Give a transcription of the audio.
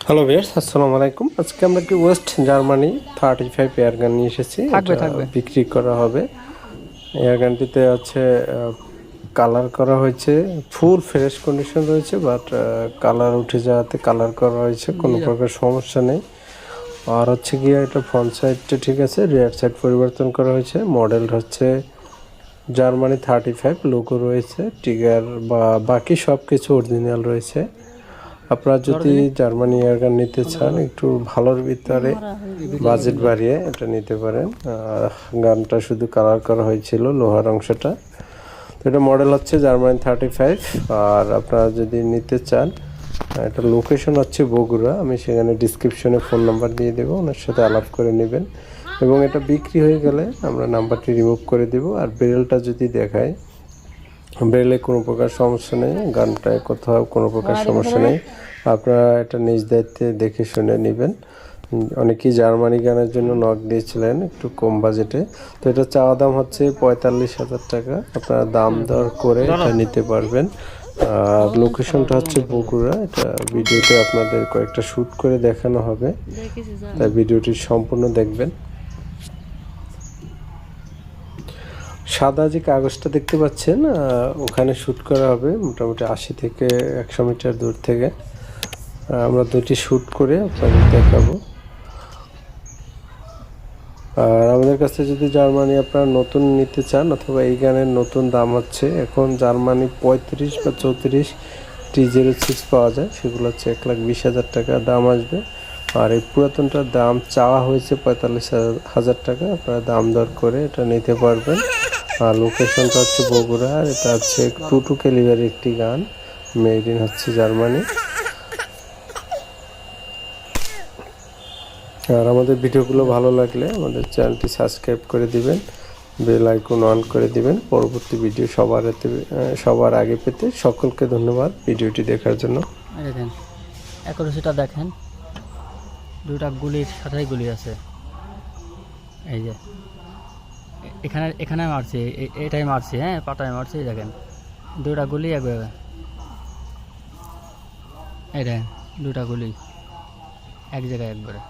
Hello viewers, আসসালামু আলাইকুম। আজকে আমরা কি ওয়েস্ট জার্মানি 35 এয়ার গান নিয়ে এসেছি। এটা বিক্রি করা হবে। এয়ার গানটিতে হচ্ছে কালার করা হয়েছে, ফুল ফ্রেশ কন্ডিশন রয়েছে, বাট কালার উঠে যাওয়াতে কালার করা হয়েছে, কোনো প্রকার সমস্যা নেই। আর হচ্ছে গিয়ে এটা ফ্রন্ট সাইডটা ঠিক আছে, রিয়ার সাইড পরিবর্তন করা হয়েছে। মডেল হচ্ছে জার্মানি 35, লোগো রয়েছে, টিগার বা বাকি সব কিছু অরিজিনাল রয়েছে। আপনারা যদি জার্মানি এয়ারগান নিতে চান, একটু ভালোর ভিতরে বাজেট বাড়িয়ে এটা নিতে পারেন। গানটা শুধু কালার করা হয়েছিল লোহার অংশটা। তো এটা মডেল হচ্ছে জার্মানি 35। আর আপনারা যদি নিতে চান, এটা লোকেশন হচ্ছে বগুড়া। আমি সেখানে ডিসক্রিপশনে ফোন নাম্বার দিয়ে দেবো, ওনার সাথে আলাপ করে নেবেন। এবং এটা বিক্রি হয়ে গেলে আমরা নাম্বারটি রিমুভ করে দেব। আর বেরেলটা যদি দেখায়, বেরেলে কোনো প্রকার সমস্যা নেই, গানটায় কোথাও কোনো প্রকার সমস্যা নেই। আপনারা এটা নিজ দায়িত্বে দেখে শুনে নেবেন। অনেকেই জার্মানি গানের জন্য নক দিয়েছিলেন একটু কম বাজেটে। তো এটা চাওয়া দাম হচ্ছে 45,000 টাকা। আপনারা দাম দর করে এটা নিতে পারবেন। আর লোকেশনটা হচ্ছে বগুড়া। এটা ভিডিওতে আপনাদের কয়েকটা শ্যুট করে দেখানো হবে, তাই ভিডিওটি সম্পূর্ণ দেখবেন। সাদা যে কাগজটা দেখতে পাচ্ছেন, ওখানে শ্যুট করা হবে মোটামুটি 80 থেকে 100 মিটার দূর থেকে। আমরা দুটি শ্যুট করে আপনাদের দেখাবো। আর আমাদের কাছে যদি জার্মানি আপনারা নতুন নিতে চান, অথবা এই গানের নতুন দাম হচ্ছে এখন জার্মানি 35 বা 34 T06 পাওয়া যায়, সেগুলো হচ্ছে 1,20,000 টাকা দাম আসবে। আর এই পুরাতনটার দাম চাওয়া হয়েছে 45,000 টাকা। আপনারা দাম দর করে এটা নিতে পারবেন। আর লোকেশনটা হচ্ছে বগুড়া। আর এটা হচ্ছে 22 ক্যালিবারের একটি গান, মেড ইন হচ্ছে জার্মানি। আর আমাদের ভিডিওগুলো ভালো লাগলে আমাদের চ্যানেলটি সাবস্ক্রাইব করে দিবেন, বেল আইকন অন করে দিবেন পরবর্তী ভিডিও সবার আগে পেতে। সকলকে ধন্যবাদ ভিডিওটি দেখার জন্য। দেখেন অ্যাকুরেসিটা দেখেন, দুটা গুলির সাথেই গুলি আছে। এই যে এখানে মারছি, এটাই মারছি, হ্যাঁ পাটায় মারছি। দেখেন দুটা গুলি একভাবে, এই দেখেন দুটা গুলি এক জায়গায় একবারে।